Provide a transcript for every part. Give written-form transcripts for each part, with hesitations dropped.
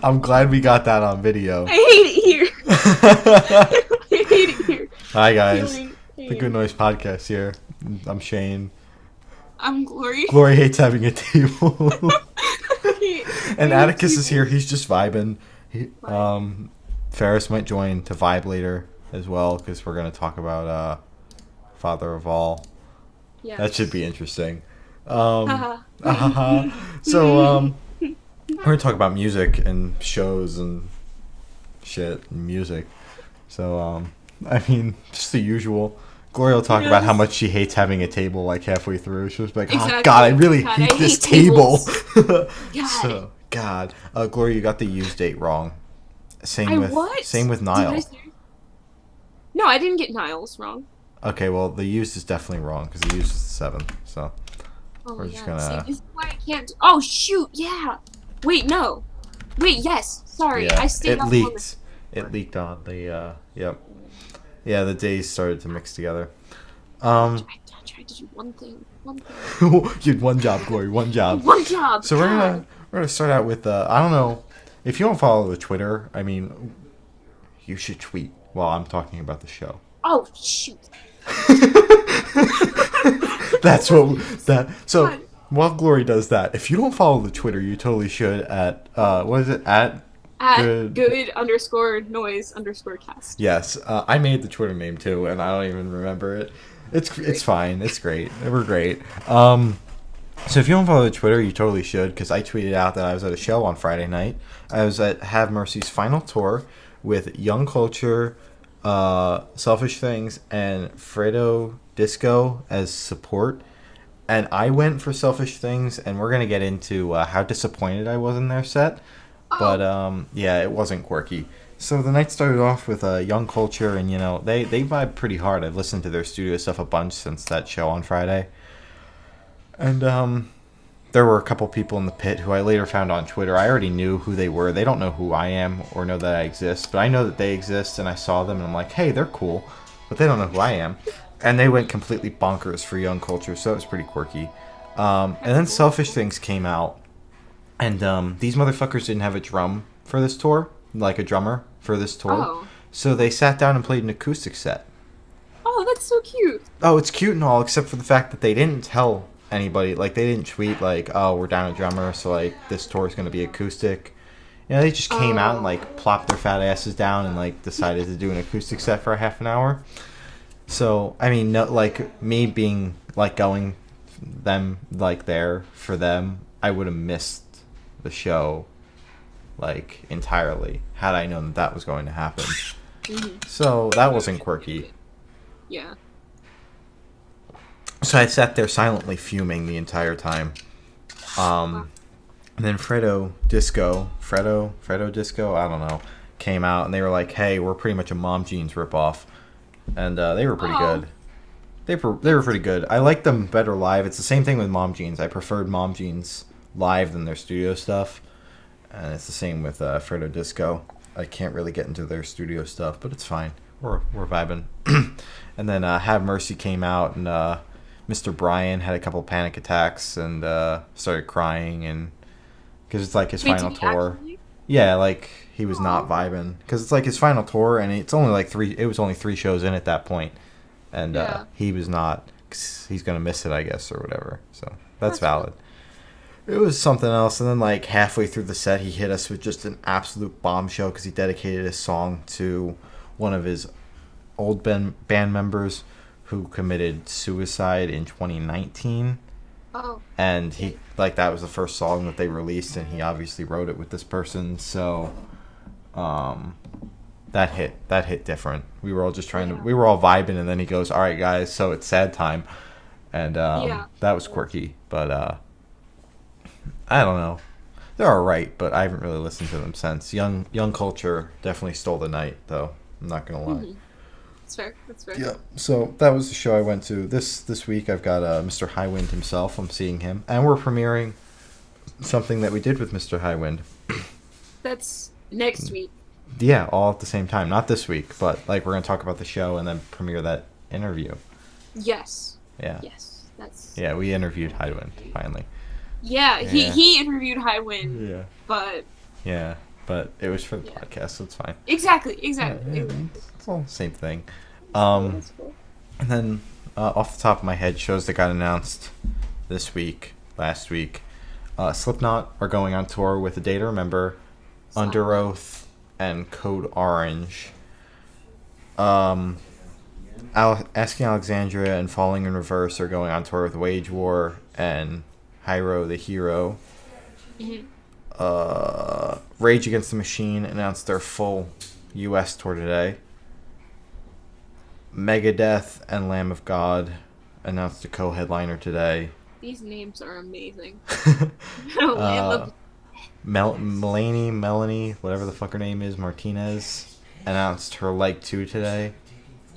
I'm glad we got that on video. I hate it here. I hate it here. Hi guys, Feeling the pain. Good Noise Podcast here. I'm Shane. I'm Glory. Glory hates having a table. I And hate Atticus is people. here. He's just vibing. Ferris might join to vibe later as well because we're gonna talk about Father of All. Yes. That should be interesting. Haha. So we're gonna talk about music and shows and shit and music. So I mean, just the usual. Gloria will talk about how Yes. much she hates having a table like halfway through. She was like, "Oh Exactly. God, I really God, hate I this hate table." God. So God, Gloria, you got the use date wrong. Same I with what? same with Did I Niall. say- No, I didn't get Niles wrong. Okay, well the use is definitely wrong because the use is the 7th. So Oh We're my just God. gonna- See, this is why I can't. Oh shoot! Yeah. Wait, no. Wait, yes. Sorry, yeah, I stayed it up leaked. It leaked on the yep. Yeah, the days started to mix together. I tried to do one thing. One thing. You had one job, Glory. One job. One job. So God. we're gonna start out with I don't know if you don't follow the Twitter. I mean, you should tweet while I'm talking about the show. Oh shoot. That's what that. So God. while Glory does that, if you don't follow the Twitter, you totally should at what is it at? At Good- good_noise_cast. Yes, I made the Twitter name too, and I don't even remember it. It's fine. It's great. We're great. So if you don't follow the Twitter, you totally should, because I tweeted out that I was at a show on Friday night. I was at Have Mercy's final tour with Young Culture, Selfish Things, and Fredo Disco as support. And I went for Selfish Things, and we're gonna get into how disappointed I was in their set. But yeah, it wasn't quirky. So the night started off with Young Culture, and you know they vibe pretty hard. I've listened to their studio stuff a bunch since that show on Friday, and there were a couple people in the pit who I later found on Twitter. I already knew who they were. They don't know who I am or know that I exist, but I know that they exist, and I saw them, and I'm like, hey, they're cool, but they don't know who I am. And they went completely bonkers for Young Culture, so it was pretty quirky. And then Selfish Things came out. And these motherfuckers didn't have a drum for this tour, like a drummer for this tour. Oh. So they sat down and played an acoustic set. Oh, that's so cute. Oh, it's cute and all, except for the fact that they didn't tell anybody. Like, they didn't tweet, like, oh, we're down a drummer, so, like, this tour is going to be acoustic. You know, they just came out and, like, plopped their fat asses down and, like, decided to do an acoustic set for a half an hour. So, I mean, no, like, me being, like, going them, like, there for them, I would have missed the show, like, entirely had I known that that was going to happen. So that wasn't quirky. Yeah. So I sat there silently fuming the entire time. And then Fredo Disco, I don't know, came out and they were like, hey, we're pretty much a Mom Jeans ripoff. And they were pretty good. They were pretty good. I like them better live. It's the same thing with Mom Jeans. I preferred Mom Jeans live than their studio stuff. And it's the same with Fredo Disco. I can't really get into their studio stuff, but it's fine. We're vibing. And then Have Mercy came out, and Mr. Bryan had a couple panic attacks and started crying, and because it's like his final did he tour. actually? Yeah, like he was not vibing because it's like his final tour, and it's only like three. It was only 3 shows in at that point, and Yeah. he was not. 'Cause he's gonna miss it, I guess, or whatever. So that's valid. It was something else, and then like halfway through the set, he hit us with just an absolute bombshell because he dedicated his song to one of his old band members who committed suicide in 2019. Oh. And he, like, that was the first song that they released, and he obviously wrote it with this person, so that hit different. We were all just we were all vibing, and then he goes, all right guys, so it's sad time. And that was quirky, but I don't know, they're alright, but I haven't really listened to them since. Young Culture definitely stole the night, though, I'm not gonna lie. That's fair. Yeah, so that was the show I went to. This week I've got Mr. Highwind himself. I'm seeing him, and we're premiering something that we did with Mr. Highwind. That's next week. Yeah, all at the same time. Not this week, but like we're gonna talk about the show and then premiere that interview. Yes. Yeah. Yes. That's. Yeah, we interviewed Highwind finally. Yeah, Yeah. he interviewed Highwind. Yeah. But Yeah. but it was for the Yeah. podcast, so it's fine. Exactly. Yeah, Exactly. it's all the same thing. That's cool. And then off the top of my head, shows that got announced this week, last week. Slipknot are going on tour with A Day to Remember, Under Oath, and Code Orange. Asking Alexandria and Falling in Reverse are going on tour with Wage War and Hyro the Hero. Mhm. Rage Against the Machine announced their full U.S. tour today. Megadeth and Lamb of God announced a co-headliner today. These names are amazing. Melanie, whatever the fuck her name is, Martinez, announced her Like 2 today.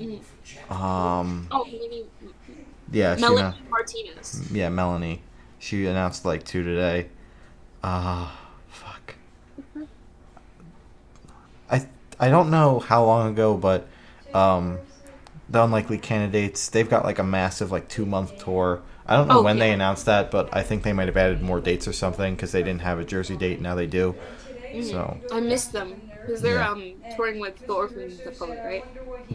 Mhm. Yeah, Melanie Martinez. Yeah, Melanie. She announced Like 2 today. Fuck. I don't know how long ago, but the Unlikely Candidates, they've got like a massive like 2-month tour. I don't know when they announced that, but I think they might have added more dates or something because they didn't have a Jersey date. Now they do. So I missed them because they're touring with the Orphans the Public, right?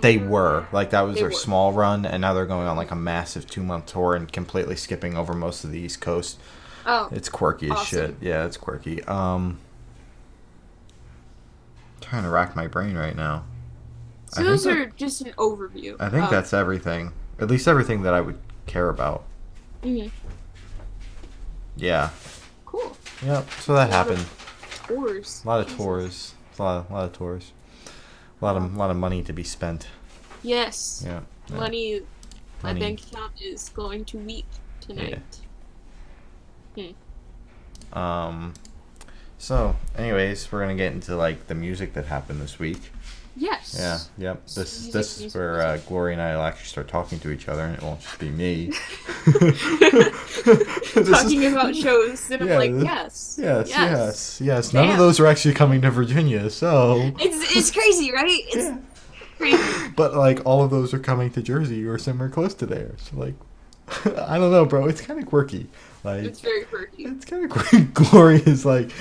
they were like that was They their were. small run, and now they're going on like a massive 2-month tour and completely skipping over most of the East Coast. Oh, It's quirky as shit. awesome. Yeah, it's quirky. Trying to rack my brain right now. So those are just an overview. I think that's everything. At least everything that I would care about. Mhm. Yeah. Cool. Yep. So that happened. Tours. A lot of tours. A lot of tours. A lot of money to be spent. Yes. Yeah. Yeah. Money. My Money. bank account is going to weep tonight. So, anyways, we're gonna get into like the music that happened this week. Yes. Yeah. Yep. This Music, is where Glory and I will actually start talking to each other, and it won't just be me. Talking about shows, and I'm like, yes. Yes. None of Damn. those are actually coming to Virginia, so. It's crazy, right? It's crazy. But like all of those are coming to Jersey or somewhere close to there. So like, I don't know, bro. It's kind of quirky. Like It's very quirky. it's kind of quirky. Glory is like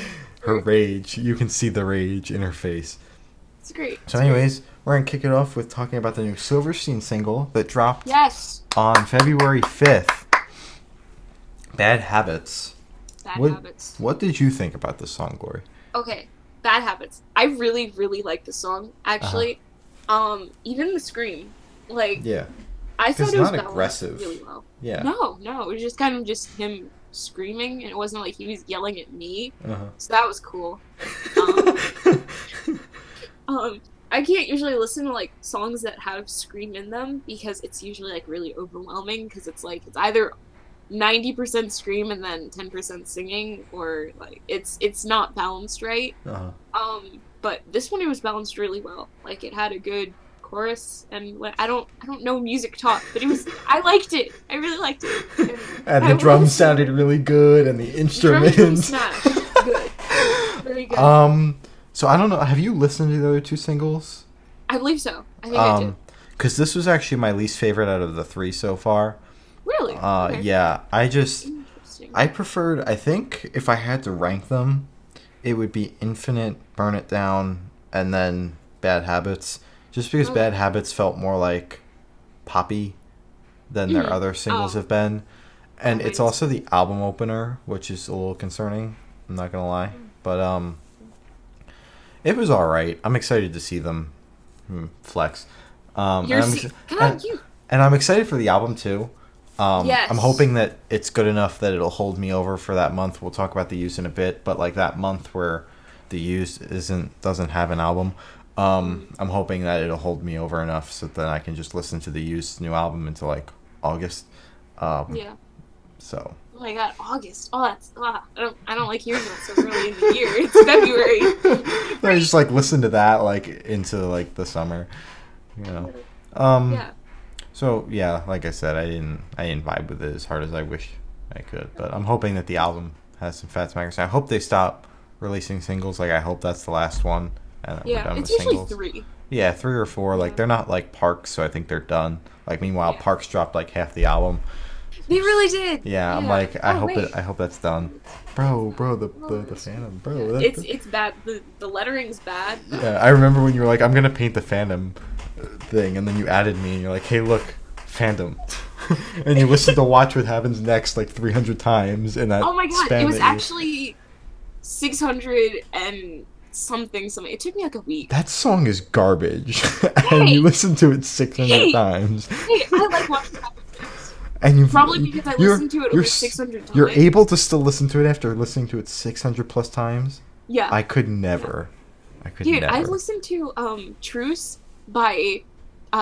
her rage. You can see the rage in her face. It's great. So, anyways, we're gonna kick it off with talking about the new Silverstein single that dropped Yes. on February 5th. Bad Habits. Bad What- Habits. What did you think about this song, Glory? Okay. Bad Habits. I really, really like the song. Actually, even the scream, like Yeah. I It's thought it was not balanced aggressive. really well. Yeah. No, it was just kind of just him screaming, and it wasn't like he was yelling at me. Uh-huh. So that was cool. I can't usually listen to like songs that have scream in them because it's usually like really overwhelming because it's like it's either 90% scream and then 10% singing, or like it's not balanced right. Uh-huh. But this one it was balanced really well. Like it had a good chorus, and I don't know music talk, but I liked it. I really liked it. And I the drums was- sounded really good, and the Drums really instruments. smashed. Good. Very good. So I don't know. Have you listened to the other two singles? I believe so. I think I did. Because this was actually my least favorite out of the three so far. Really? Okay. Yeah. Interesting. I preferred. I think if I had to rank them, it would be Infinite, Burn It Down, and then Bad Habits. Just because Bad Habits felt more like poppy than their other singles have been. And it's also the album opener, which is a little concerning. I'm not gonna lie, but it was all right. I'm excited to see them flex. And I'm excited for the album too. Yes. I'm hoping that it's good enough that it'll hold me over for that month. We'll talk about the Used in a bit, but like that month where the Used doesn't have an album, I'm hoping that it'll hold me over enough so that I can just listen to the Used new album until like August. Yeah. So. Oh my god, August. I don't like hearing that so early in the year. It's February. I just like listen to that like into like the summer, you know. Yeah. So yeah, like I said, I didn't vibe with it as hard as I wish I could, but I'm hoping that the album has some fat smackers. I hope they stop releasing singles. Like I hope that's the last one, and we're done It's with usually singles. 3. Yeah, 3 or 4. Like they're not like Parks, so I think they're done. Like meanwhile, Yeah. Parks dropped like half the album, They really did. Yeah, I'm Yeah. like, I Oh hope wait. I hope that's done. Bro, the Phantom, Yeah. bro. It's bad. The lettering's bad. Yeah, I remember when you were like, I'm gonna paint the Phantom thing, and then you added me, and you're like, hey, look, Phantom. And you listened to Watch What Happens Next like 300 times in that Oh my god! span It was that you- actually 600 and something. Something. It took me like a week. That song is garbage, and Hey! you listened to it 600 Hey! times. Hey, I like watching Happens Next. And you Probably because I you're- listened to it you're over s- 600 times. You're able to still listen to it after listening to it 600 plus times. Yeah. I could never. I could Dude, never. I've listened to Truce by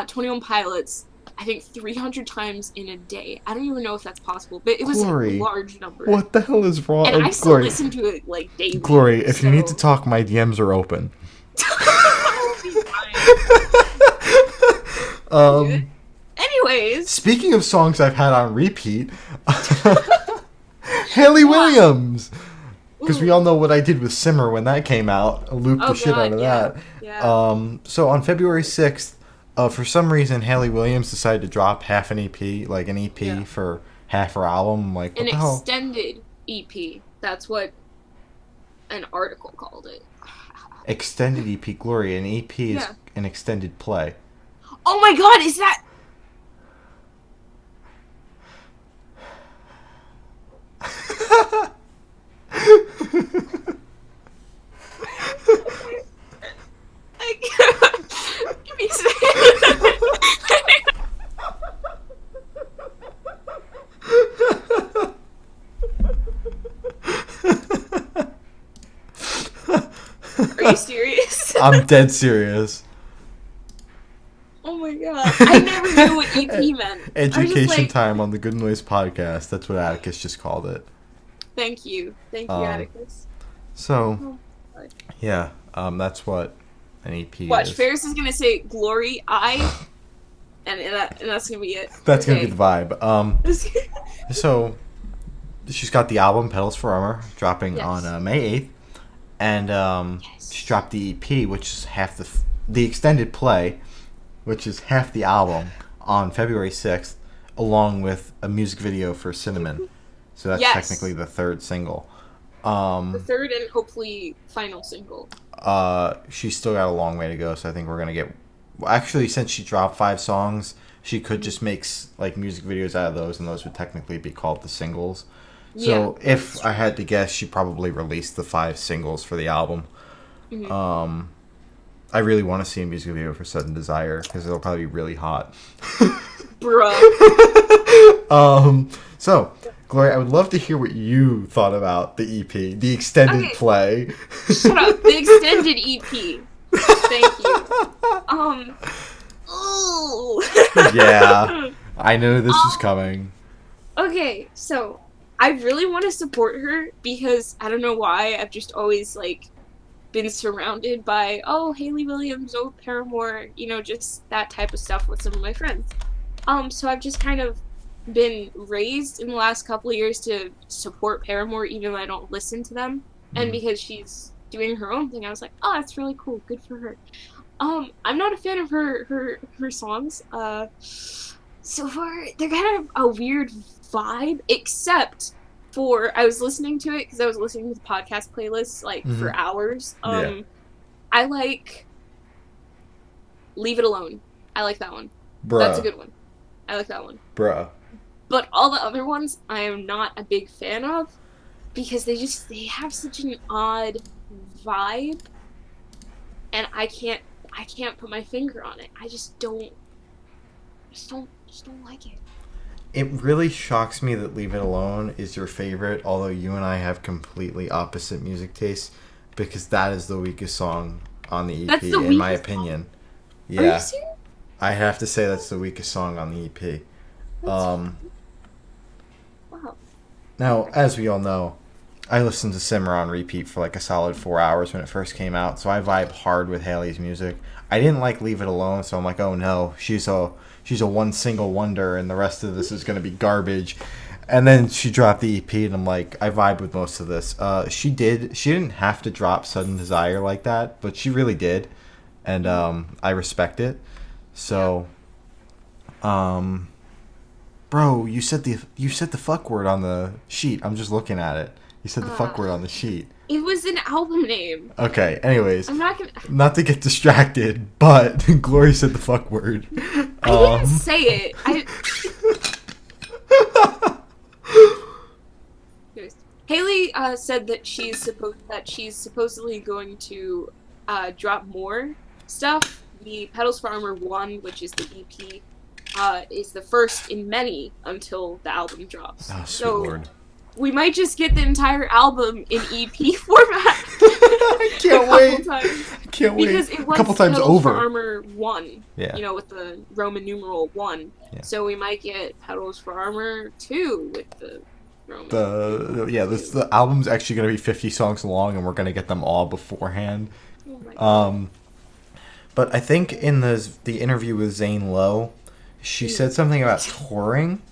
21 Pilots, I think 300 times in a day. I don't even know if that's possible, but it was Glory. a large number. What the hell is wrong? And Oh, I still Glory. listen to it like daily. Glory, if you need to so- talk, my DMs are open. That will be fine. Anyways, Speaking of songs I've had on repeat, Hayley Williams. Because we all know what I did with Simmer when that came out. I looped the shit out of that. Yeah. So on February 6th, for some reason, Hayley Williams decided to drop half an EP, like an EP Yeah. for half her album. I'm like, what An the hell? extended EP. That's what an article called it. Extended EP, Glory. An EP is Yeah. an extended play. Oh my god, is that... Give me a second. Are you serious? I'm dead serious. Oh my god. I never knew what EP meant. I was just Education like, time on the Good Noise podcast. That's what Atticus just called it. Thank you. Thank you, Atticus. So, Oh, God. yeah, that's what an EP Watch, is. Ferris is gonna say Glory, and that's gonna be it. That's gonna be Okay. the vibe. So, she's got the album Pedals for Armor dropping Yes. on May 8th, and Yes. she dropped the EP, which is half the extended play, which is half the album, on February 6th, along with a music video for Cinnamon. So that's Yes. technically the third single. The third and hopefully final single. She's still got a long way to go, so I think we're gonna get. Well, actually, since she dropped 5 songs, she could just make like music videos out of those, and those would technically be called the singles. So Yeah, if I had to guess, she probably released the 5 singles for the album. Mhm. I really want to see a music video for Sudden Desire because it'll probably be really hot. Bruh. So Gloria, I would love to hear what you thought about the EP, the extended Okay. play. Shut up. The extended EP. Thank you. Ooh. Yeah, I knew this was coming. Okay, so I really want to support her because I don't know why I've just always like been surrounded by Hayley Williams, Paramore, just that type of stuff with some of my friends. So I've just kind of been raised in the last couple of years to support Paramore even though I don't listen to them. And because she's doing her own thing, I was like, oh, that's really cool, good for her. I'm not a fan of her songs. So far, they're kind of a weird vibe, except for I was listening to it because I was listening to the podcast playlists for hours. Yeah. I like Leave It Alone. I like that one. Bruh. That's a good one. I like that one. Bruh. But all the other ones I am not a big fan of because they have such an odd vibe, and I can't put my finger on it. I just don't like it. It really shocks me that Leave It Alone is your favorite, although you and I have completely opposite music tastes, because that is the weakest song on the EP, That's the in my weakest opinion. Are Yeah, you serious? I have to say that's the weakest song on the EP. Wow. Now, as we all know, I listened to Simmer on repeat for like a solid 4 hours when it first came out, so I vibe hard with Hayley's music. I didn't like Leave It Alone, so I'm like, oh no, she's a one single wonder, and the rest of this is going to be garbage. And then she dropped the EP, and I'm like, I vibe with most of this. She didn't have to drop Sudden Desire like that, but she really did, and I respect it. So, Bro, you said the fuck word on the sheet. I'm just looking at it. You said the fuck Uh, word on the sheet. it was an album name. Okay. Anyways, I'm not gonna. not to get distracted, but Glory said the fuck word. I didn't say it. Hayley said that she's supposedly going to drop more stuff. The Petals for Armor 1, which is the EP, is the first in many until the album drops. Oh, sweet so lord. we might just get the entire album in EP format. I can't wait. I can't wait. Because it was a couple times Petals over. for Armor 1, Yeah. with the Roman numeral 1. Yeah. So we might get Petals for Armor 2 with the Roman the album's actually going to be 50 songs long, and we're going to get them all beforehand. Oh my God. But I think in the interview with Zane Lowe, she said something about touring.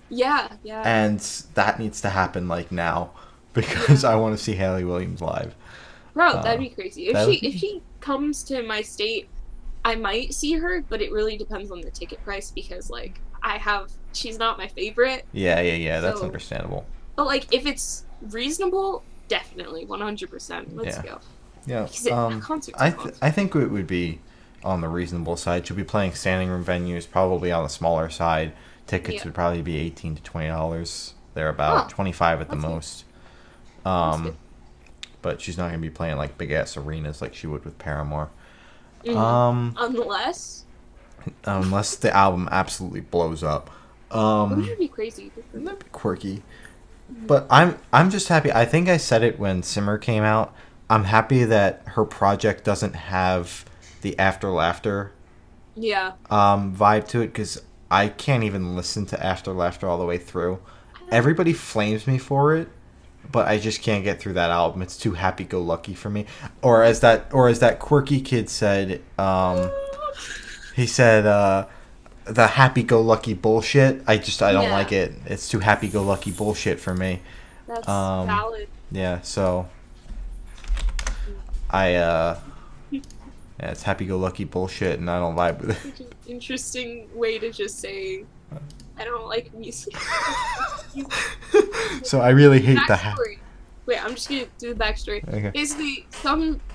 Yeah. And that needs to happen like now, because I want to see Hayley Williams live. Bro, that'd be crazy. If she comes to my state, I might see her, but it really depends on the ticket price because she's not my favorite. Yeah. That's So- understandable. But like if it's reasonable, definitely 100%. Let's go. Yeah. Because a concert's a concert. I think it would be on the reasonable side. She'll be playing standing room venues, probably on the smaller side. Tickets would probably be $18 to $20. They're about 25 at the That's good. most. That's good. But she's not gonna be playing like big ass arenas like she would with Paramore. Unless Unless the album absolutely blows up. which would be crazy. That'd be quirky. But I'm just happy. I think I said it when Simmer came out. I'm happy that her project doesn't have the After Laughter Yeah. vibe to it, because I can't even listen to After Laughter all the way through. Everybody flames me for it, but I just can't get through that album. It's too happy-go-lucky for me. Or as that quirky kid said, he said, the happy-go-lucky bullshit. I don't like it. It's too happy-go-lucky bullshit for me. That's valid. Yeah, so it's happy-go-lucky bullshit, and I don't vibe with it. Which is an interesting way to just say I don't like music. So I really hate the backstory. Wait, I'm just gonna do the backstory. Okay. Basically,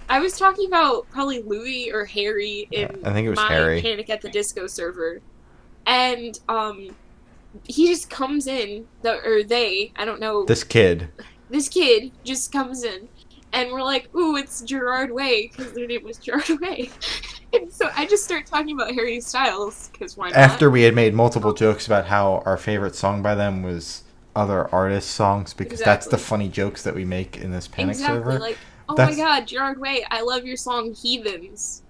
I was talking about probably Louis or Harry in I think it was my Harry. Panic at the Disco server, and he just comes in I don't know. This kid. This kid just comes in, and we're like, "Ooh, it's Gerard Way," because their name was Gerard Way. And so I just start talking about Harry Styles because why not? After we had made multiple jokes about how our favorite song by them was other artists' songs, because that's the funny jokes that we make in this Panic server. Like, oh That's- my God, Gerard Way, I love your song "Heathens."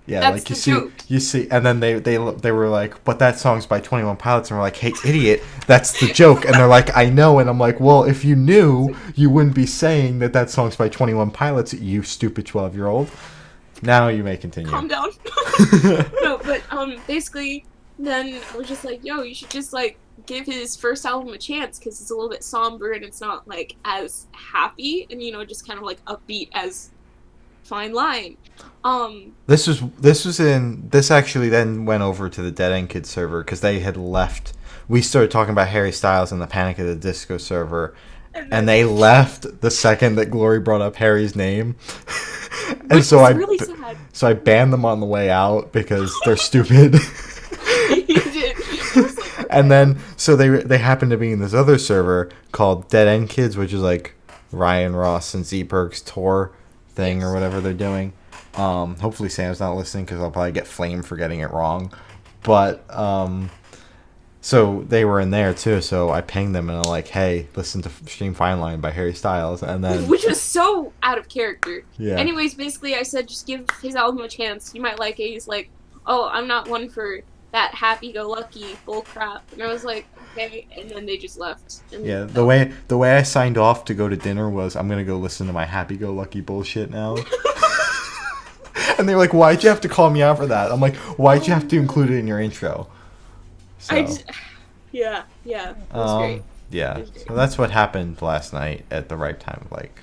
Yeah, That's like the joke. you see, and then they were like, "But that song's by 21 Pilots," and we're like, "Hey, idiot, that's the joke." And they're like, "I know," and I'm like, "Well, if you knew, you wouldn't be saying that song's by 21 Pilots, you stupid 12-year-old." Now you may continue. Calm down. No, but basically, then I was just like, "Yo, you should just like give his first album a chance because it's a little bit somber and it's not like as happy and just kind of like upbeat as Fine Line." This actually then went over to the Dead End Kids server because they had left. We started talking about Harry Styles in the Panic at the Disco server, and they left the second that Glory brought up Harry's name. And so really sad. So I banned them on the way out because they're stupid. You did. I was like, okay. And then so they happened to be in this other server called Dead End Kids, which is like Ryan Ross and Z-Berg's tour thing or whatever they're doing. Hopefully Sam's not listening because I'll probably get flamed for getting it wrong. But so they were in there too, so I pinged them and I'm like, "Hey, listen to Stream Fine Line by Harry Styles," and then which was so out of character. Yeah. Anyways, basically I said just give his album a chance. You might like it. He's like, "Oh, I'm not one for that happy-go-lucky bull crap." And I was like, "Okay," and then they just left. And yeah, the way I signed off to go to dinner was, "I'm gonna go listen to my happy-go-lucky bullshit now." And they're like, "Why'd you have to call me out for that?" I'm like, "Why'd you have to include it in your intro?" So, yeah, it was great. Yeah, It was great. so that's what happened last night at the right time of like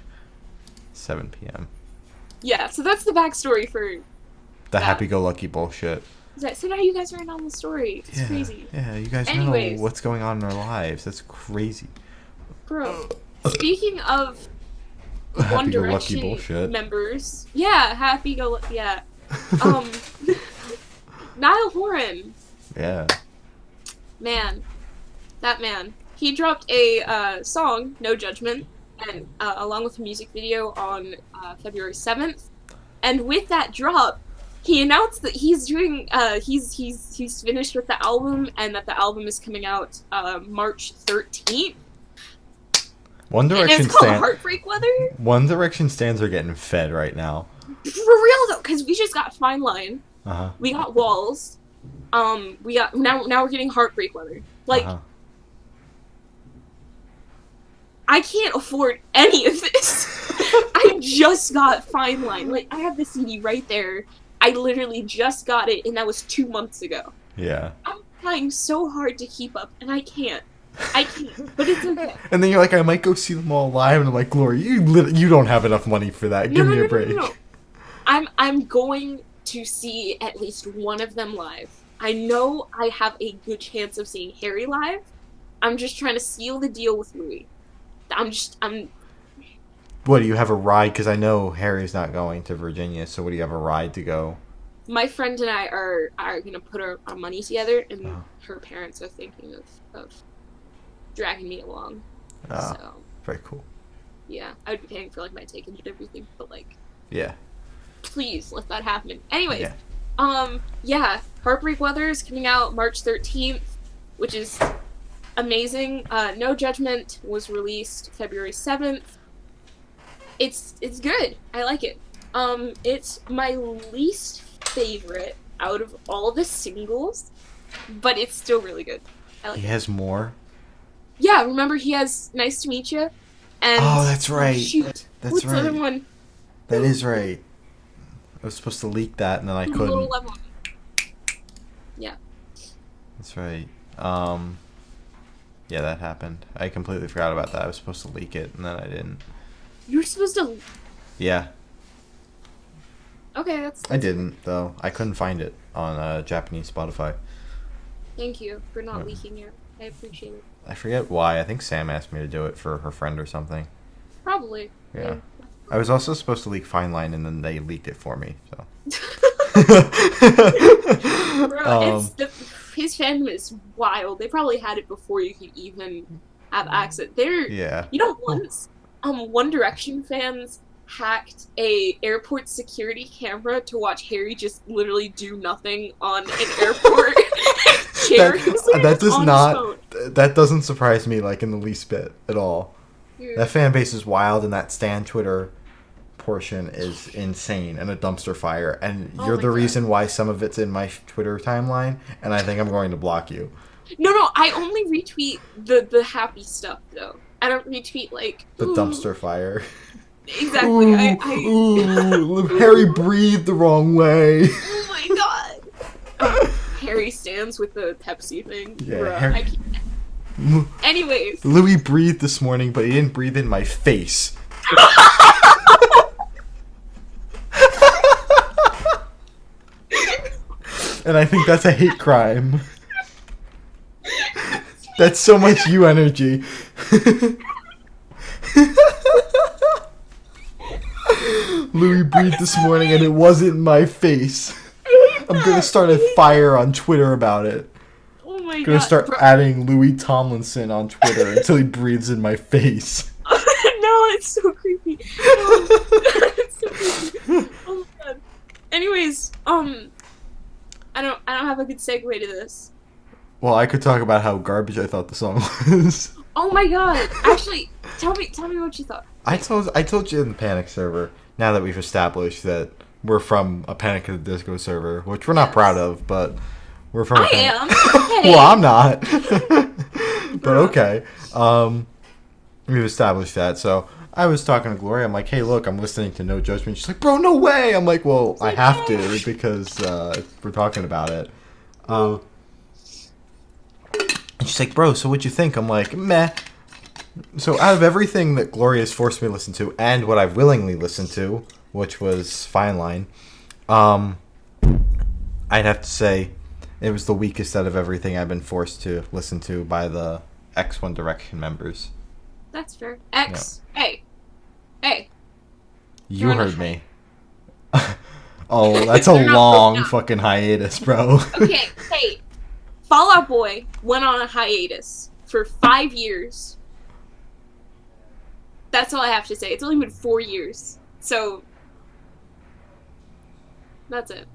7 p.m. Yeah, so that's the backstory for The that. happy-go-lucky bullshit. So now you guys are in on the story. It's Yeah, crazy. yeah. You guys Anyways, know what's going on in our lives. That's crazy. bro. Speaking of One Happy-go-lucky Direction bullshit. members, yeah, yeah. Um, Niall Horan, Yeah. man, that man. He dropped a song, No Judgment, and along with a music video on February 7th. And with that drop, he announced that he's doing he's finished with the album and that the album is coming out March 13th. One And Direction it's called stan. Heartbreak Weather. One Direction stans are getting fed right now. For real though, because we just got Fine Line, Uh-huh. we got Walls, we got now we're getting Heartbreak Weather. Like, Uh-huh. I can't afford any of this. I just got Fine Line. Like, I have the CD right there. I literally just got it, and that was 2 months ago. Yeah. I'm trying so hard to keep up, and I can't. But it's okay. And then you're like, I might go see them all live, and I'm like, Gloria, you don't have enough money for that. Give me a break. No. I'm going to see at least one of them live. I know I have a good chance of seeing Harry live. I'm just trying to seal the deal with Louis. I'm What, do you have a ride? Because I know Harry's not going to Virginia, so what, do you have a ride to go? My friend and I are gonna put our money together, and her parents are thinking of dragging me along. So very cool. yeah, I would be paying for like my ticket and everything, but like, Yeah. please let that happen. Anyways, Yeah. yeah, Heartbreak Weather is coming out March 13th, which is amazing. No Judgment was released February 7th. It's good. I like it. It's my least favorite out of all the singles, but it's still really good. I like He it. has more? Yeah, remember he has Nice to Meet You? And Oh, that's right. Shoot. That's What's right. the other one? That is right. I was supposed to leak that, and then I couldn't. Little Lemon. Yeah. That's right. Yeah, that happened. I completely forgot about that. I was supposed to leak it, and then I didn't. You were supposed to... Yeah. Okay, that's... I didn't, though. I couldn't find it on Japanese Spotify. Thank you for not leaking it. I appreciate it. I forget why. I think Sam asked me to do it for her friend or something. Probably. Yeah. I was also supposed to leak Fine Line, and then they leaked it for me, so. Bro, his fandom is wild. They probably had it before you could even have access. Yeah. You know, once One Direction fans hacked a airport security camera to watch Harry just literally do nothing on an airport chair. That doesn't surprise me like in the least bit at all. Yeah. That fan base is wild, and that Stan Twitter portion is insane and a dumpster fire, and you're the reason why some of it's in my Twitter timeline, and I think I'm going to block you. No, I only retweet the happy stuff though. I don't retweet like the dumpster fire. Exactly. Ooh, Harry breathed the wrong way. Oh my god. Harry stands with the Pepsi thing. Yeah. Anyways. Louis breathed this morning, but he didn't breathe in my face. And I think that's a hate crime. That's so much you energy. Louis breathed this morning and it wasn't my face. I'm gonna start a fire on Twitter about it. Oh my god. I'm gonna start adding Louis Tomlinson on Twitter until he breathes in my face. No, it's so creepy. It's so creepy. Oh my god. Anyways, I don't have a good segue to this. Well, I could talk about how garbage I thought the song was. Oh my god. Actually, tell me what you thought. I told you in the Panic server, now that we've established that we're from a Panic at the Disco server, which we're not proud of, but we're from am. Well, I'm not. But okay. We've established that. So I was talking to Gloria. I'm like, hey, look, I'm listening to No Judgment. She's like, bro, no way. I'm like, well, I have to because we're talking about it. And she's like, bro, so what'd you think? I'm like, meh. So out of everything that Gloria's forced me to listen to and what I've willingly listened to, which was Fine Line, I I'd have to say it was the weakest out of everything I've been forced to listen to by the X One Direction members. That's fair. X. Yeah. Hey. You heard me. Oh, that's a long fucking hiatus, bro. Okay, hey. Fall Out Boy went on a hiatus for 5 years. That's all I have to say. It's only been 4 years. So, that's it.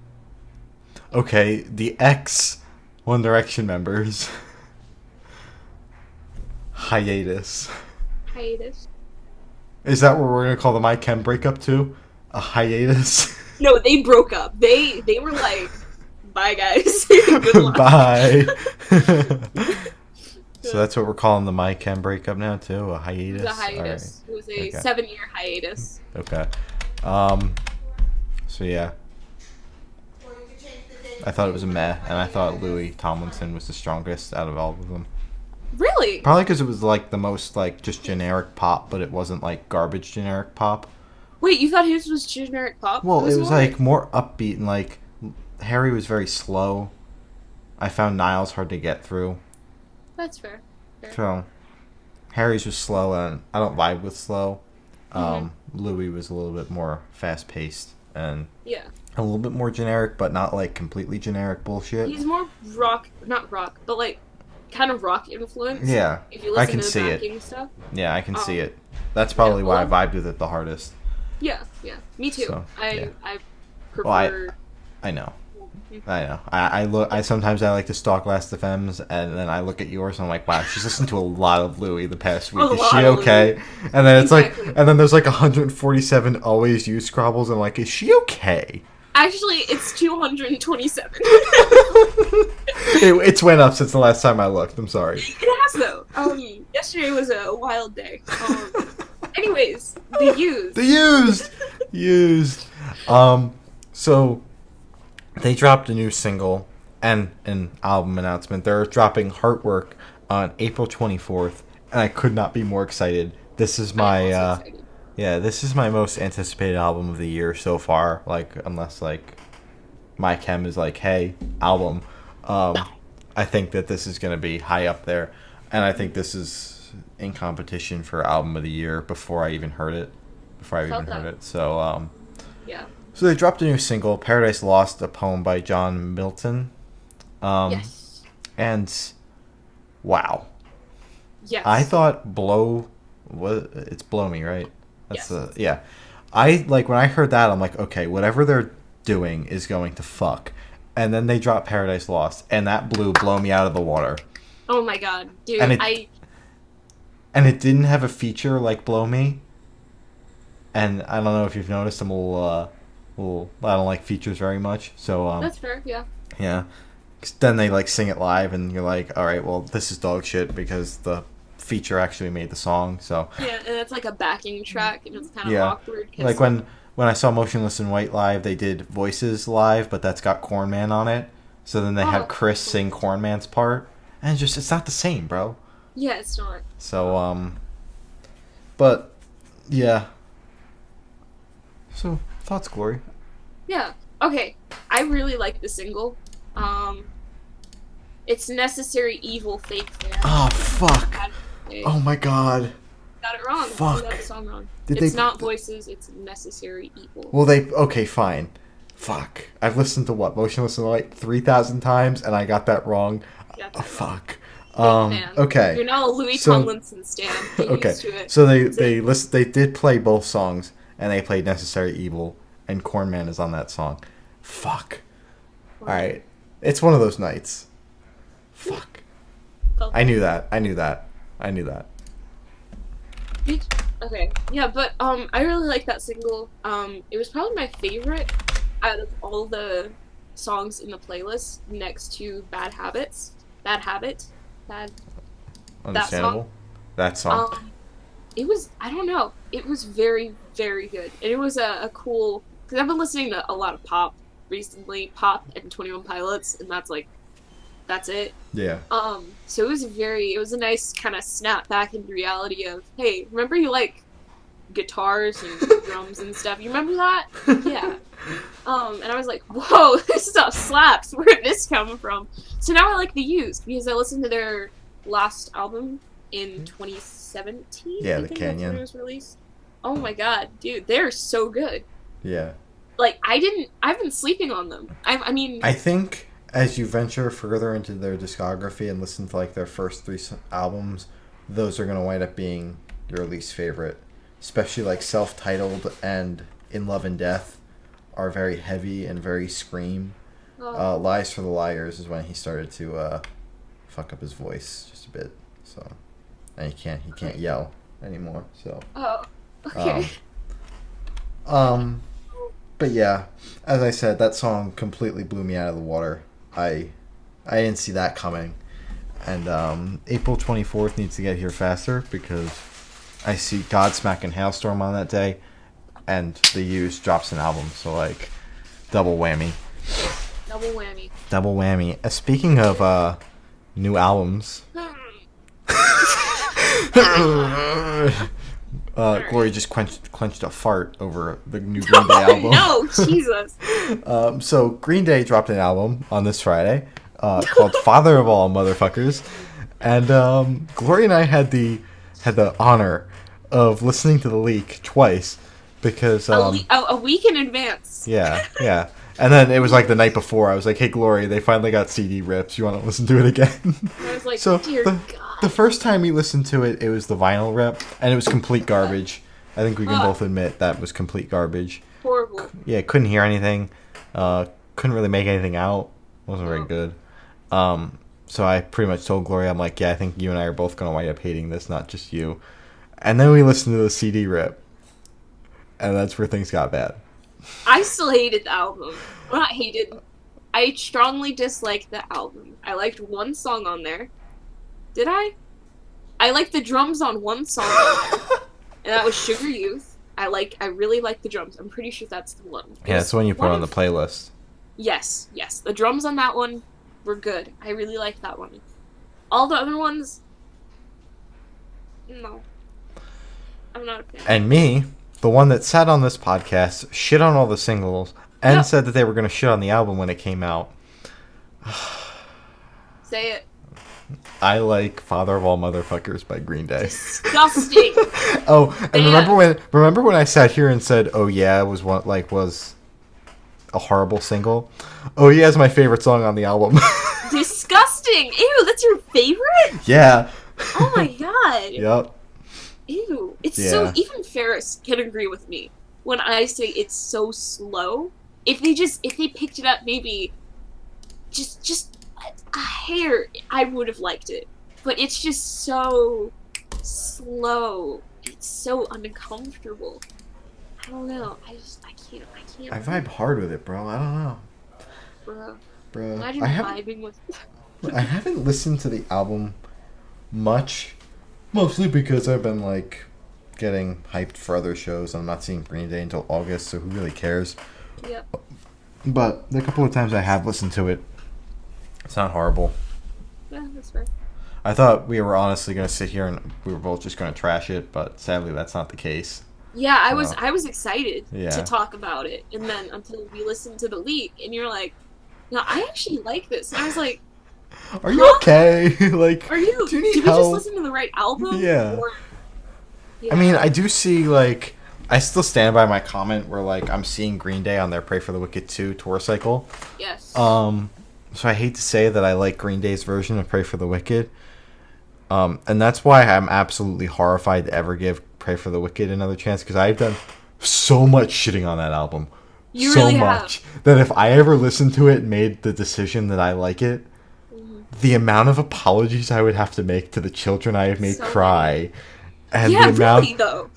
Okay, the X One Direction members. Hiatus. Is that what we're going to call the My Chem breakup too? A hiatus? No, they broke up. They were like, bye guys. Good luck. Bye. So that's what we're calling the My Chem breakup now too? A hiatus? It was a hiatus. Right. It was a 7-year hiatus. Okay. So yeah. I thought it was a meh, and I thought Louis Tomlinson was the strongest out of all of them. Really? Probably because it was like the most like just generic pop, but it wasn't like garbage generic pop. Wait, you thought his was generic pop? Well, it was like more upbeat, and like Harry was very slow. I found Niall's hard to get through. That's fair. So Harry's was slow, and I don't vibe with slow. Louis was a little bit more fast paced and a little bit more generic, but not like completely generic bullshit. He's more not rock, but like kind of rock influence. Yeah, if you listen to the backing stuff. Yeah, I can see it. That's probably why I vibed with it the hardest. Yeah, me too. So, I prefer. Well, I know. I sometimes I like to stalk Last FM's, and then I look at yours and I'm like, wow, she's listened to a lot of Louis the past week. Is she okay? And then it's like, and then there's like 147 always used Scrabbles, and I'm like, is she okay? Actually, it's 227. It's went up since the last time I looked. I'm sorry. It has though. Yesterday was a wild day. Anyways, the used. So they dropped a new single and an album announcement. They're dropping Heartwork on April 24th, and I could not be more excited. This is my this is my most anticipated album of the year so far. Like, unless like My Chem is like, hey, album. I think that this is going to be high up there, and I think this is in competition for album of the year before I even heard it. So So they dropped a new single, Paradise Lost, a poem by John Milton. Yes. And wow. Yes. I thought it's Blow Me, right? That's I like when I heard that, I'm like, okay, whatever they're doing is going to fuck. And then they dropped Paradise Lost, and that Blow Me out of the water. Oh my god, dude! And it didn't have a feature like Blow Me. And I don't know if you've noticed, I'm a little. I don't like features very much, so that's fair, yeah. Yeah, 'cause then they like sing it live, and you're like, all right, well, this is dog shit because the feature actually made the song. So yeah, and it's like a backing track, and it's kind of awkward. Like when I saw Motionless in White live, they did Voices live, but that's got Corn Man on it. So then they had Chris sing Corn Man's part, and it's not the same, bro. Yeah, it's not. So but yeah. So thoughts, Glory? Yeah. Okay. I really like the single. It's Necessary Evil Fake Fan. Oh fuck. Oh my god. Got it wrong. Fuck. You got the song wrong. It's not Voices, it's Necessary Evil. Well, okay, fine. Fuck. I've listened to Motionless in White 3,000 times, and I got that wrong. Fuck. Okay. You're not a Louis Tomlinson stan. Okay. So they did play both songs, and they played Necessary Evil, and Corn Man is on that song. Fuck. All right. It's one of those nights. Fuck. I knew that. Okay. Yeah, but I really like that single. It was probably my favorite out of all the songs in the playlist, next to Bad Habit. Understandable. That song. It was, I don't know, it was very, very good. And it was a cool, because I've been listening to a lot of pop recently, pop and 21 Pilots, and that's it. Yeah. So it was a nice kind of snap back into reality of, hey, remember you like guitars and drums and stuff? You remember that? Yeah. And I was like, whoa, this stuff slaps. Where did this come from? So now I like The Used because I listened to their last album in 2017. Yeah, I The think Canyon. that's when it was released. Oh my god, dude, they're so good. Yeah. Like, I've been sleeping on them. I mean... I think as you venture further into their discography and listen to, like, their first 3 albums, those are going to wind up being your least favorite. Especially, like, Self-Titled and In Love and Death are very heavy and very scream. Lies for the Liars is when he started to fuck up his voice just a bit. So, and he can't yell anymore. So. Oh, okay. But yeah, as I said, that song completely blew me out of the water. I didn't see that coming. And April 24th needs to get here faster because I see Godsmack and Hailstorm on that day, and The Used drops an album, so like double whammy. Double whammy. Double whammy. Speaking of new albums, Glory just clenched a fart over the new Green Day album. No, Jesus. So Green Day dropped an album on this Friday called "Father of All Motherfuckers," and Glory and I had the honor of listening to the leak twice because a week in advance. Yeah. And then it was like the night before. I was like, "Hey, Glory, they finally got CD rips. You want to listen to it again?" I was like, so "Dear God." The first time we listened to it, it was the vinyl rip, and it was complete garbage. I think we can both admit that was complete garbage. Horrible. Yeah, couldn't hear anything. Couldn't really make anything out. Wasn't very good. So I pretty much told Gloria, I'm like, yeah, I think you and I are both going to wind up hating this, not just you. And then we listened to the CD rip, and that's where things got bad. I still hated the album. Well, not hated. I strongly disliked the album. I liked one song on there. Did I? I liked the drums on one song on there, and that was Sugar Youth. I really like the drums. I'm pretty sure that's the one. Yeah, it's the one you put on the playlist. Yes. The drums on that one were good. I really liked that one. All the other ones, no. I'm not a fan. And me, the one that sat on this podcast, shit on all the singles, and said that they were going to shit on the album when it came out. Say it. I like "Father of All Motherfuckers" by Green Day. Disgusting. Oh, and remember when I sat here and said, "Oh yeah," was a horrible single. "Oh yeah" is my favorite song on the album. Disgusting. Ew, that's your favorite? Yeah. Oh my god. Yep. Ew. It's so, even Ferris can agree with me when I say it's so slow. If they picked it up maybe just a hair, I would have liked it. But it's just so slow. It's so uncomfortable. I don't know. I can't. I vibe hard with it, bro. I don't know. Bro. Imagine vibing with... I haven't listened to the album much. Mostly because I've been, like, getting hyped for other shows. I'm not seeing Green Day until August, so who really cares? Yep. But the couple of times I have listened to it, it's not horrible. Yeah, that's fair. I thought we were honestly going to sit here and we were both just going to trash it, but sadly that's not the case. Yeah, I was excited to talk about it, and then until we listened to the leak, and you're like, no, I actually like this. And I was like, are you okay? Like, do you need help? We just listen to the right album? Yeah. I mean, I do see, like, I still stand by my comment where, like, I'm seeing Green Day on their Pray for the Wicked 2 tour cycle. Yes. So I hate to say that I like Green Day's version of Pray for the Wicked. And that's why I'm absolutely horrified to ever give Pray for the Wicked another chance, because I've done so much shitting on that album. You really much that if I ever listened to it and made the decision that I like it, the amount of apologies I would have to make to the children I have made cry. And yeah, the amount... really, though.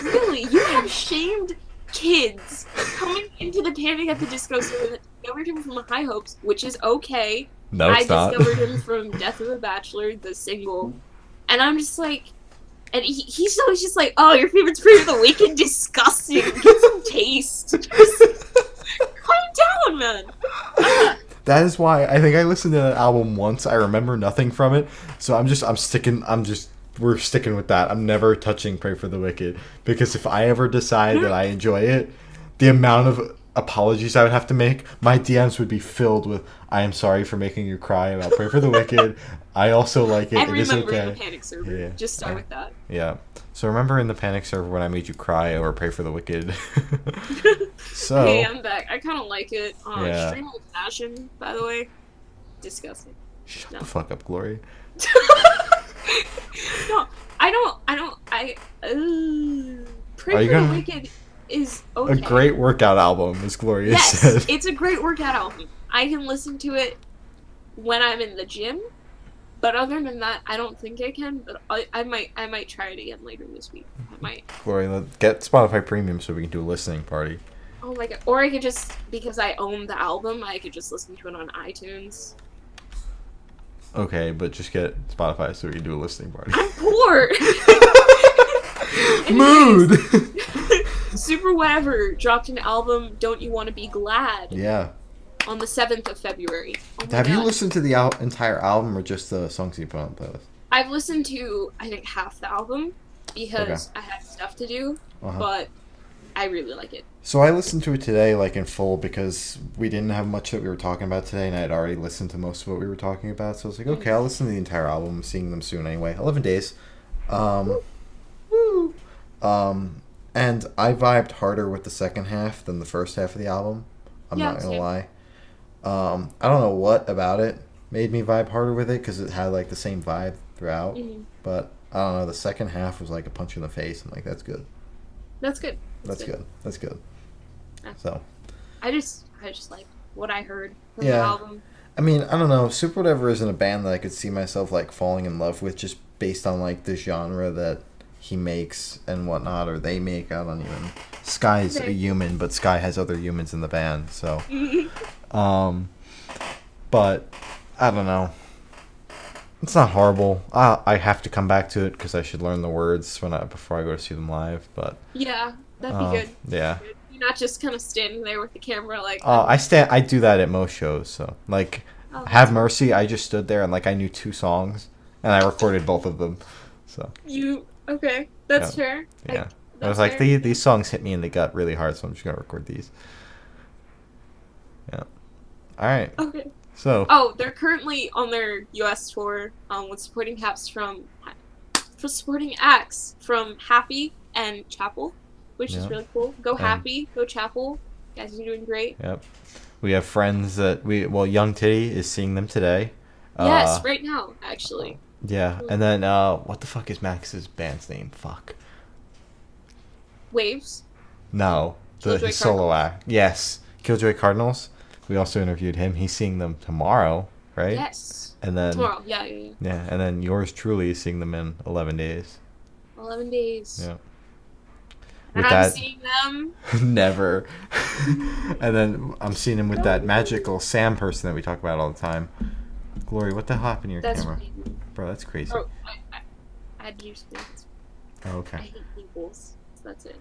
Really, you have shamed kids coming into the Panic at the Disco store that discovered him from High Hopes, which is okay. No, it's not. I discovered him from Death of a Bachelor, the single. And I'm just like... And he's always just like, oh, your favorite's Pray for the Wicked? Disgusting. Get some taste. Just calm down, man. That is why I think I listened to that album once. I remember nothing from it. So we're sticking with that. I'm never touching Pray for the Wicked. Because if I ever decide that I enjoy it, the amount of apologies I would have to make. My DMs would be filled with, I am sorry for making you cry about Pray for the Wicked. I also like it. Every It is member okay. in the Panic server. Yeah. Just start with that. Yeah. So remember in the Panic server when I made you cry or Pray for the Wicked? So. Hey, I'm back. I kind of like it. Yeah. Extreme Old Fashioned, by the way. Disgusting. Shut No. the fuck up, Glory. No, I don't. Pray Are you for the gonna- Wicked is okay. A great workout album, as Gloria Yes, said. it's a great workout album. I can listen to it when I'm in the gym, but other than that, I don't think I can. But I might try it again later this week. I might. Gloria, get Spotify Premium so we can do a listening party. Oh my god! Or I could just, because I own the album, I could just listen to it on iTunes. Okay, but just get Spotify so we can do a listening party. I'm poor. Mood. Super Whatever dropped an album, Don't You Want to Be Glad, Yeah. on the 7th of February. Oh my Have you God. listened to the entire album or just the songs you put on the playlist? I've listened to, I think, half the album because Okay. I had stuff to do, Uh-huh. but I really like it. So I listened to it today, like in full, because we didn't have much that we were talking about today, and I had already listened to most of what we were talking about. So I was like, okay, I'll listen to the entire album. I'm seeing them soon anyway. 11 days. Woo. And I vibed harder with the second half than the first half of the album. I'm Yeah, not gonna same. lie. I don't know what about it made me vibe harder with it, because it had like the same vibe throughout. Mhm. But I don't know. The second half was like a punch in the face. I'm like, that's good. That's good. That's good. That's good. Yeah. So. I just like what I heard from Yeah. the album. I mean, I don't know. Super Whatever isn't a band that I could see myself like falling in love with just based on like the genre that he makes and whatnot, or they make. I don't even. Sky's a human, but Sky has other humans in the band, so. But I don't know. It's not horrible. I have to come back to it because I should learn the words before I go to see them live. But Yeah, that'd be good. yeah. You're not just kind of standing there with the camera like. I do that at most shows. So like, Oh, Have Mercy. I just stood there and like I knew 2 songs, and I recorded both of them. So Okay, that's fair. yeah, I that's was like, fair. these songs hit me in the gut really hard, so I'm just gonna record these. Yeah. All right. Okay. So. Oh, they're currently on their U.S. tour with supporting acts from Happy and Chapel, which is Yeah. really cool. Go And- Happy, go Chapel. You guys are doing great. Yep. We have friends that Young Titty is seeing them today. Yes, right now, actually. Yeah, and then what the fuck is Max's band's name? Fuck. Waves. No, Killjoy his solo act. Yes, Killjoy Cardinals. We also interviewed him. He's seeing them tomorrow, right? Yes. And then Tomorrow. Yeah. yeah, and then yours truly is seeing them in 11 days. 11 days. Yeah. And With I'm that, seeing them. never. And then I'm seeing him with that magical Sam person that we talk about all the time. Glory, what the hell happened to your That's camera? crazy. Bro, that's crazy. Oh, I had to do something. Oh, I okay. hate peoples. So that's it.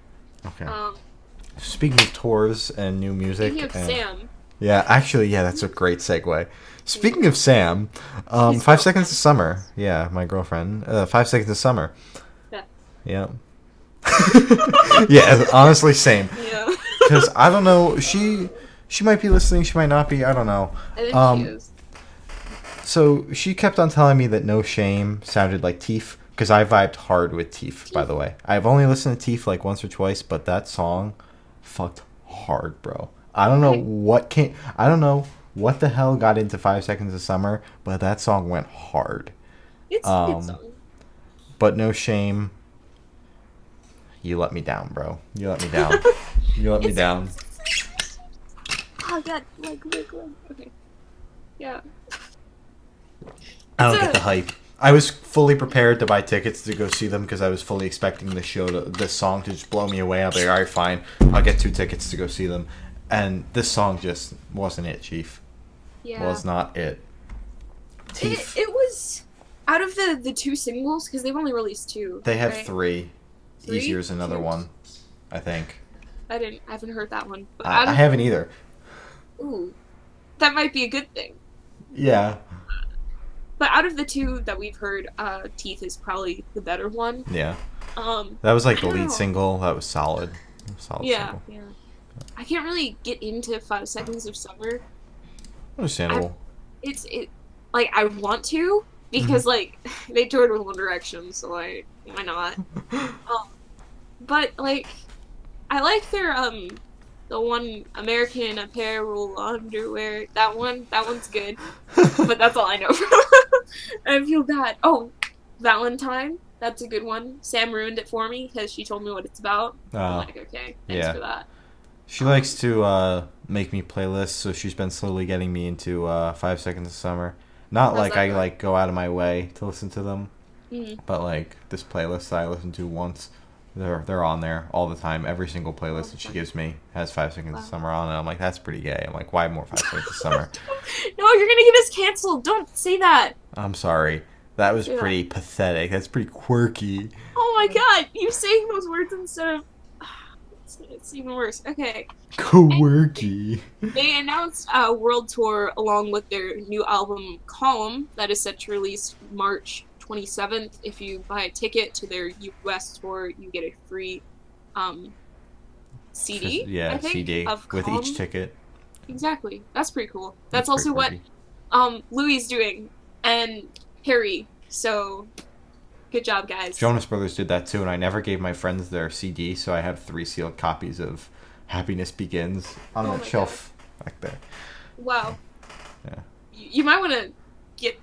Okay. Speaking of tours and new music. Speaking of and- Sam. Yeah, actually, yeah, that's a great segue. Speaking of Sam, His 5 Seconds girlfriend. to Summer. Yeah, my girlfriend. 5 Seconds to Summer. Yeah. Yeah. Yeah, honestly, same. Yeah. Because I don't know, she might be listening, she might not be, I don't know. I think she is. So she kept on telling me that No Shame sounded like Teef, because I vibed hard with Teef, by the way. I've only listened to Teef like once or twice, but that song fucked hard, bro. I don't know what the hell got into 5 Seconds of Summer, but that song went hard. It's a good song. But No Shame, you let me down, bro. You let me down. You let me down. Oh god, like, okay. Yeah. I don't get the hype. I was fully prepared to buy tickets to go see them because I was fully expecting this song to just blow me away. I'll be like, all right, fine. I'll get 2 tickets to go see them. And this song just wasn't it, Chief. Yeah. Was not it. Teef. It was out of the 2 singles, because they've only released 2. They have right? 3. 3? Easier's another Cheers. one, I think. I haven't heard that one. But I haven't either. Ooh, that might be a good thing. Yeah. But out of the 2 that we've heard, Teeth is probably the better one. Yeah. Um, That was like the I don't lead know. single. That was solid. Solid Yeah, single. yeah. I can't really get into 5 Seconds of Summer. I Understandable. it like I want to Hmm. because like they toured with One Direction, so like why not? Um, but like I like their the one American Apparel underwear. That one's good. But that's all I know from I feel bad. Oh, Valentine. That's a good one. Sam ruined it for me because she told me what it's about. I'm Oh, like, okay, thanks yeah. for that. She likes Um, to make me playlists, so she's been slowly getting me into 5 Seconds of Summer. Not how's like that I going? like go out of my way to listen to them, Mm, but like this playlist that I listen to once, they're on there all the time. Every single all playlist the that she time. gives me has 5 Seconds of Wow. Summer on, and I'm like, that's pretty gay. I'm like, why more 5 Seconds of Summer? No, you're gonna get us canceled. Don't say that. I'm sorry. That Don't was say that. pretty pathetic. That's pretty quirky. Oh my god, you saying those words instead of it's even worse. Okay. Anyway, Quirky. they announced a world tour along with their new album Column that is set to release March 27th. If you buy a ticket to their US tour, you get a free um, CD, I Yeah, think, CD of with each Column. ticket. Exactly. That's pretty cool. That's That's pretty also what quirky. Louis is doing and Harry. So good job, guys. Jonas Brothers did that too, and I never gave my friends their CD, so I have 3 sealed copies of Happiness Begins on Oh that my god. shelf back there. Wow. Yeah. You might want to get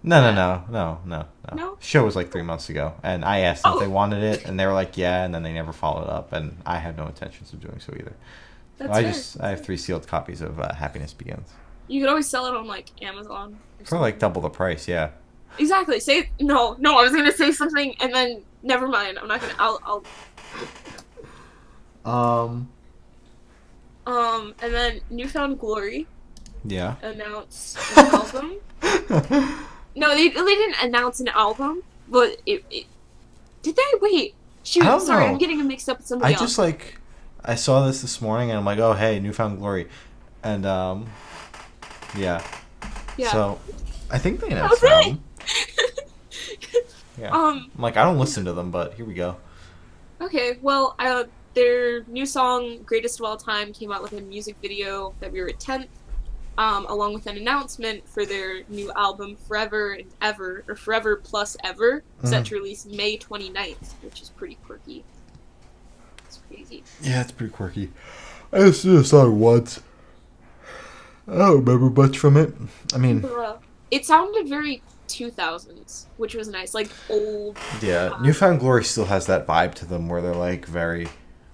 No, no, that. no, no, no, no. No? Show was like 3 months ago, and I asked them if they Oh, wanted it, and they were like, yeah, and then they never followed up, and I had no intentions of doing so either. So that's fair. I That's have fair. 3 sealed copies of Happiness Begins You could always sell it on like Amazon or for like something. double the price. Yeah. Exactly. Say no, no. I was gonna say something and then never mind. I'm not gonna. I'll. Um. And then Newfound Glory Yeah. announced an album. No, they didn't announce an album, but it did they? Wait, I shoot. don't Sorry, I'm know. getting them mixed up with I somebody just else. like I saw this morning and I'm like, oh hey, Newfound Glory, and yeah. Yeah, So I think they that was announced an it. album. Yeah. I'm like I don't listen to them, but here we go. Okay. Well, their new song "Greatest of All Time" came out with a music video February 10th. Along with an announcement for their new album Forever and Ever, or Forever Plus Ever, set Mm. to release May 29th, which is pretty quirky. It's crazy. Yeah, it's pretty quirky. I listened to the song once. I don't remember much from it. I mean, Bruh. It sounded very 2000s, which was nice. Like old. yeah, Newfound Glory still has that vibe to them where they're like very,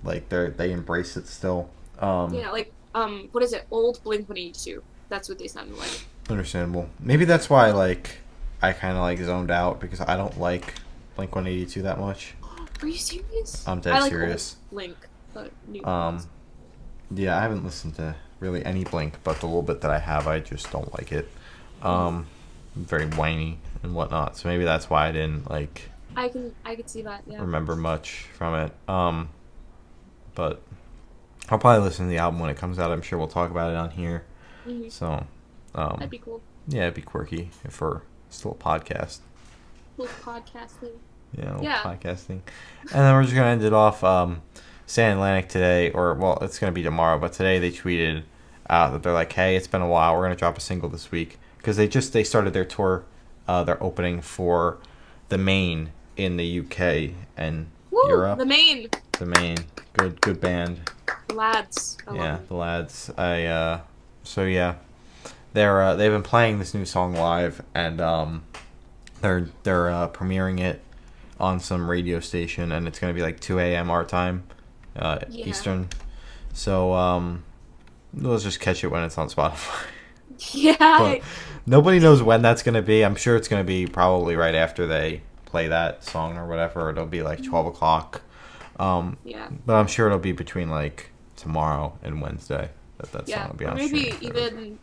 like they embrace it still. Yeah, like, what is it? Old Blink 182. That's what they sounded like. Understandable. Maybe that's why like I kind of like zoned out because I don't like Blink 182 that much. Are you serious? I'm I dead like old serious. Blink, but new Um, ones. yeah, I haven't listened to really any Blink, but the little bit that I have, I just don't like it. Mm. Very whiny and whatnot. So maybe that's why I didn't like I could see that, yeah. remember much from it. But I'll probably listen to the album when it comes out. I'm sure we'll talk about it on here. Hmm. So, That'd um, be cool. yeah, it'd be quirky if we're still a podcast. Cool podcasting. Yeah, a little Yeah. podcasting. And then we're just gonna end it off. San Atlantic today, or well, it's gonna be tomorrow. But today they tweeted out that they're like, "Hey, it's been a while. We're gonna drop a single this week because they started their tour. They're opening for the Maine in the UK and Woo! The Europe. main The Maine, good band. lads. I love Yeah, them. the lads. So yeah, they've been playing this new song live, and they're premiering it on some radio station, and it's gonna be like 2 a.m. our time, Yeah. Eastern. So let's just catch it when it's on Spotify. Yeah. But nobody knows when that's gonna be. I'm sure it's gonna be probably right after they play that song or whatever. It'll be like 12 o'clock. Yeah. But I'm sure it'll be between like tomorrow and Wednesday that song Yeah. will be Or on maybe streaming service. even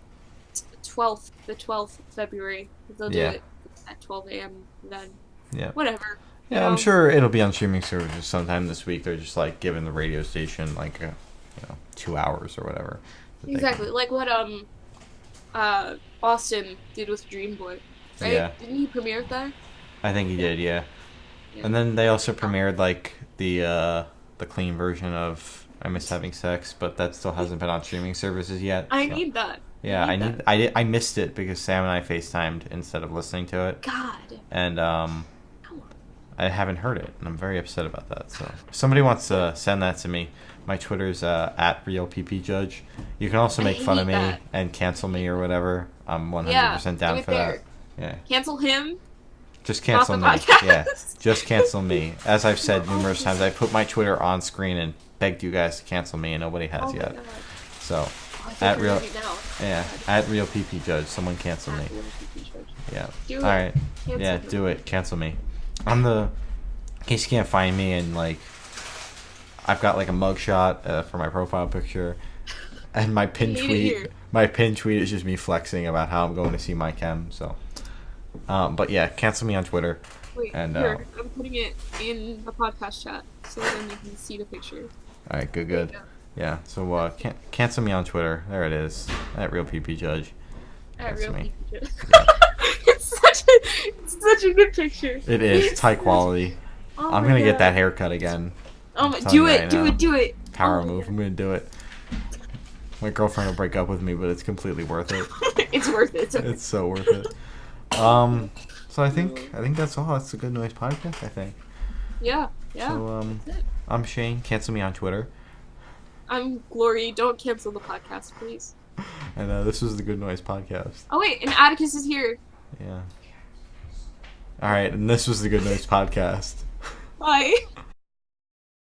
the 12th of February. They'll do Yeah, it at 12 a.m. then. yeah, Whatever. You yeah. I'm know? sure it'll be on streaming services sometime this week. They're just like giving the radio station like 2 hours or whatever. that they Exactly. can- Like what Austin did with Dream Boy. Right? Yeah, Didn't he premiere that? I think he Yeah. did. Yeah, Yeah. and then they also Um, premiered like the clean version of I miss having sex, but that still hasn't been on streaming services yet. I so. need that. Yeah, I missed it because Sam and I FaceTimed instead of listening to it. God. And Come on. I haven't heard it, and I'm very upset about that. So if somebody wants to send that to me, my Twitter's at RealPPJudge. You can also make fun of me and cancel me or whatever. I'm 100% down for that. Yeah. Cancel him. Just cancel me. Podcast. Yeah, just cancel me. As I've said numerous times, I put my Twitter on screen and begged you guys to cancel me, and nobody has yet. God. So at RealPPJudge, someone cancel me. Yeah. All right. Yeah, do it. Cancel me. In case you can't find me, and like, I've got like a mugshot for my profile picture, and my pin tweet. My pin tweet is just me flexing about how I'm going to see my chem. So, but yeah, cancel me on Twitter. Wait, and here, I'm putting it in the podcast chat so then you can see the picture. All right, good. Yeah, so cancel me on Twitter. There it is, at RealPPJudge. At RealPPJudge. It's such a good picture. It is. It's high quality. I'm gonna get that haircut again. Do it. Power move. I'm gonna do it. My girlfriend will break up with me, but it's completely worth it. It's worth it. It's so worth it. So I think that's all. That's a Good Noise podcast, I think. Yeah. So I'm Shane. Cancel me on Twitter. I'm Glory. Don't cancel the podcast, please. And this was the Good Noise podcast. Oh wait, and Atticus is here. Yeah. All right, and this was the Good Noise podcast. Bye.